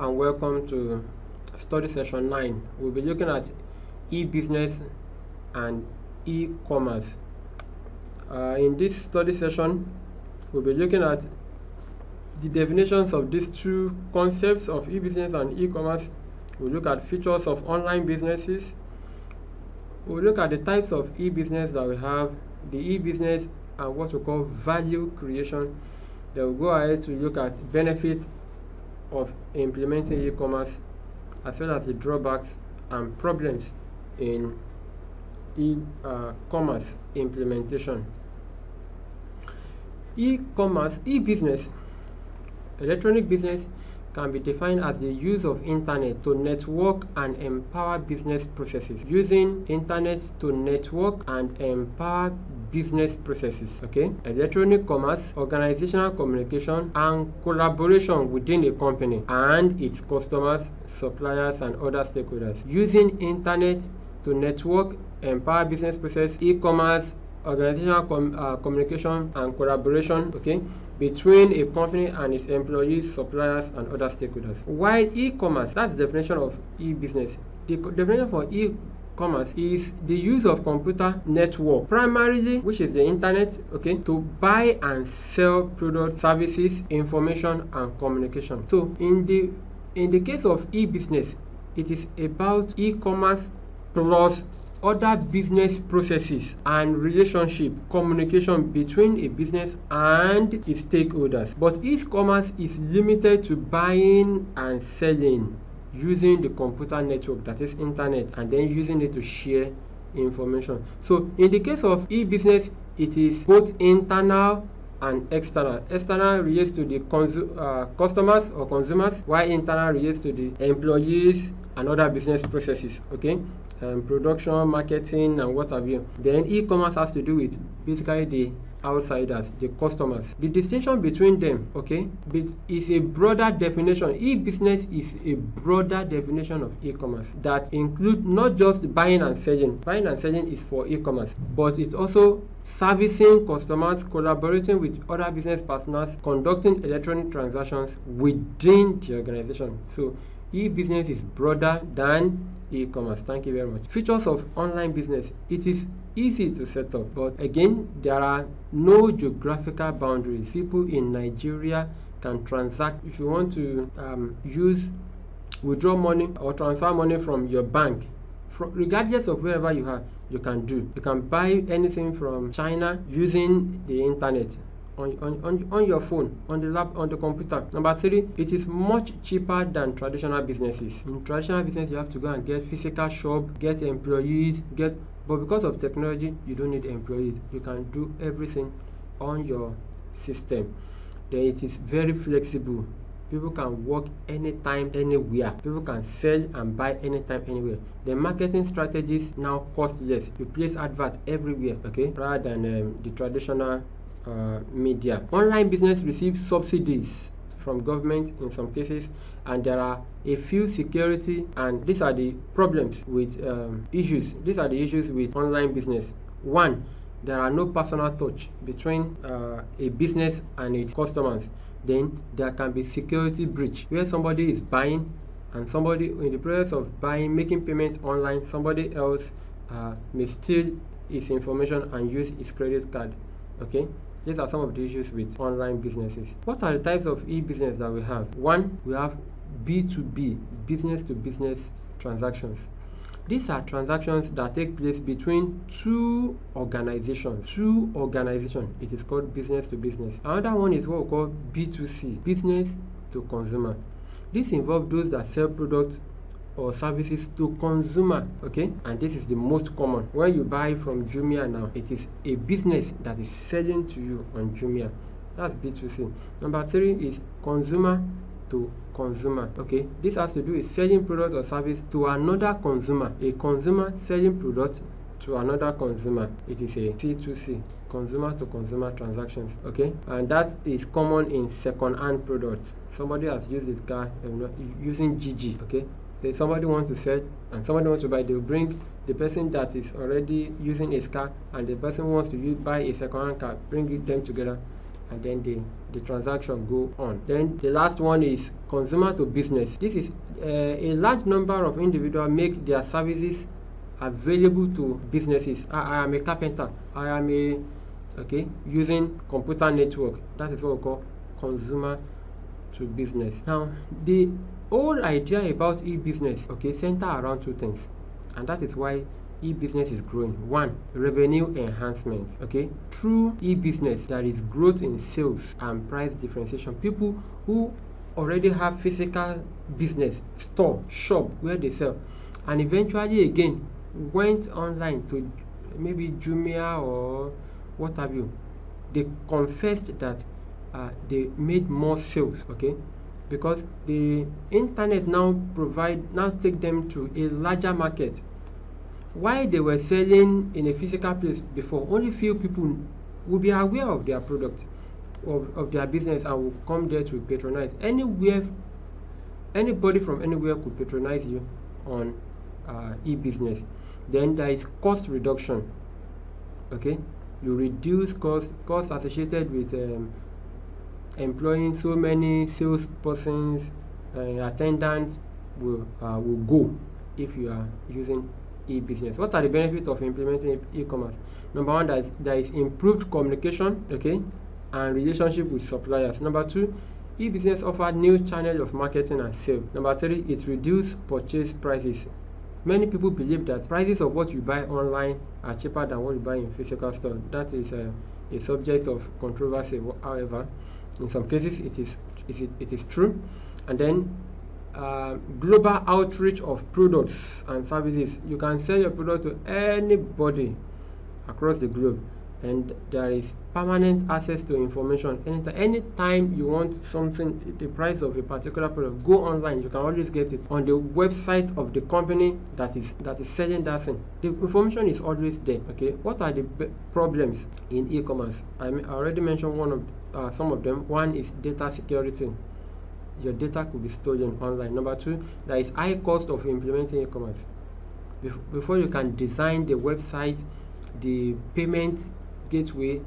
and welcome to study session 9. We'll be looking at e-business and e-commerce. In this study session, we'll be looking at the definitions of these two concepts of e-business and e-commerce. We'll look at features of online businesses. We'll look at the types of e-business that we have, the e-business and what we call value creation. Then we'll go ahead to look at benefits of implementing e-commerce, as well as the drawbacks and problems in e-commerce implementation. E-commerce, e-business, electronic business can be defined as the use of internet to network and empower business processes. Using internet to network and empower business processes. Okay, electronic commerce, organizational communication and collaboration within a company and its customers, suppliers and other stakeholders. Using internet to network, empower business process, e-commerce, organizational communication and collaboration, okay, between a company and its employees, suppliers and other stakeholders. While e-commerce, that's the definition of e-business. The definition for e-commerce is the use of computer network, primarily which is the internet, okay, to buy and sell products, services, information and communication. So in the case of e-business, it is about e-commerce plus other business processes and relationship communication between a business and its stakeholders. But e-commerce is limited to buying and selling using the computer network, that is internet, and then using it to share information. So in the case of e-business, it is both internal and external. External relates to the customers or consumers, while internal relates to the employees and other business processes, okay, production, marketing and what have you. Then e-commerce has to do with basically the outsiders, the customers. The distinction between them, okay, is a broader definition. E-business is a broader definition of e-commerce that includes not just buying and selling. Buying and selling is for e-commerce, but it's also servicing customers, collaborating with other business partners, conducting electronic transactions within the organization. So e-business is broader than e-commerce. Thank you very much. Features of online business. It is easy to set up, but again, there are no geographical boundaries. People in Nigeria can transact. If you want to withdraw money or transfer money from your bank, regardless of wherever you are, you can do. You can buy anything from China using the internet. On your phone, on the computer. Number 3, it is much cheaper than traditional businesses. In traditional business, you have to go and get physical shop, get employees, but because of technology, you don't need employees. You can do everything on your system. Then it is very flexible. People can work anytime, anywhere. People can sell and buy anytime, anywhere. The marketing strategies now cost less. You place advert everywhere, okay, rather than the traditional media. Online business receives subsidies from government in some cases, and there are a few security, and these are the problems with issues. These are the issues with online business. 1, there are no personal touch between a business and its customers. Then there can be security breach where somebody is buying and somebody in the process of buying, making payment online, somebody else may steal his information and use his credit card. Okay, these are some of the issues with online businesses. What are the types of e-business that we have? 1, we have B2B, business to business transactions. These are transactions that take place between two organizations. It is called business to business. Another one is what we call B2C, business to consumer. This involves those that sell products or services to consumer, okay, and this is the most common. When you buy from Jumia now, it is a business that is selling to you on Jumia. That's B2C. Number 3 is consumer to consumer. Okay, this has to do with selling product or service to another consumer. A consumer selling product to another consumer. It is a C2C, consumer to consumer transactions. Okay, and that is common in second-hand products. Somebody has used his car, using Gigi. Okay, so somebody wants to sell and somebody wants to buy. They will bring the person that is already using his car and the person wants to buy a second-hand car. Bring them together and then the transaction go on. Then the last one is consumer to business. This is a large number of individuals make their services available to businesses. I am a carpenter, I am using computer network. That is what we call consumer to business. Now the whole idea about e-business center around two things, and that is why e-business is growing. One, revenue enhancement. Through e-business there is growth in sales and price differentiation. People who already have physical business, store, shop where they sell, and eventually again went online to maybe Jumia or what have you, they confessed that they made more sales, because the internet now take them to a larger market. Why they were selling in a physical place before, only few people will be aware of their product, of their business, and will come there to patronize. Anybody from anywhere could patronize you on e-business. Then there is cost reduction. You reduce costs associated with employing so many sales persons, attendants will go if you are using e-business. What are the benefits of implementing e-commerce? Number one, there is improved communication, and relationship with suppliers. Number two, e-business offers new channel of marketing and sales. Number three, it reduces purchase prices. Many people believe that prices of what you buy online are cheaper than what you buy in physical store. That is a subject of controversy. However, in some cases it is true. And then global outreach of products and services. You can sell your product to anybody across the globe, and there is permanent access to information. Anytime you want something, the price of a particular product, go online, you can always get it on the website of the company that is selling that thing. The information is always there. What are the problems in e-commerce? I already mentioned some of them. One is data security. Your data could be stolen online. Number two, there is high cost of implementing e-commerce. Before you can design the website, the payment gateway,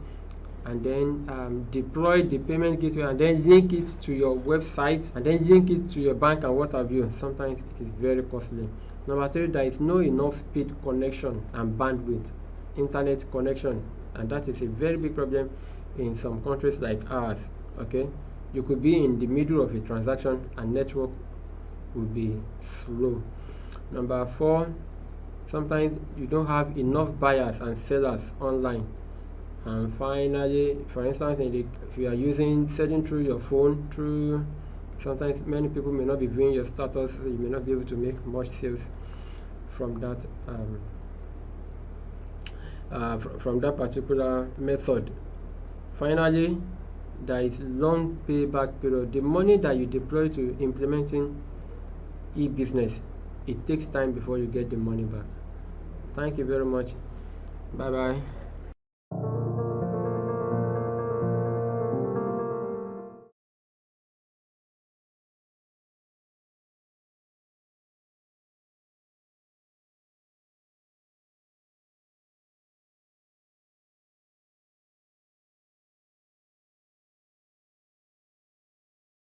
and then deploy the payment gateway, and then link it to your website, and then link it to your bank and what have you, sometimes it is very costly. Number three, there is no enough speed connection and bandwidth, internet connection, and that is a very big problem in some countries like ours. You could be in the middle of a transaction and network will be slow. Number four, sometimes you don't have enough buyers and sellers online. And finally, for instance, if you are selling through your phone, sometimes many people may not be viewing your status, so you may not be able to make much sales from that particular method. Finally, there is long payback period. The money that you deploy to implementing e-business, it takes time before you get the money back. Thank you very much. Bye bye.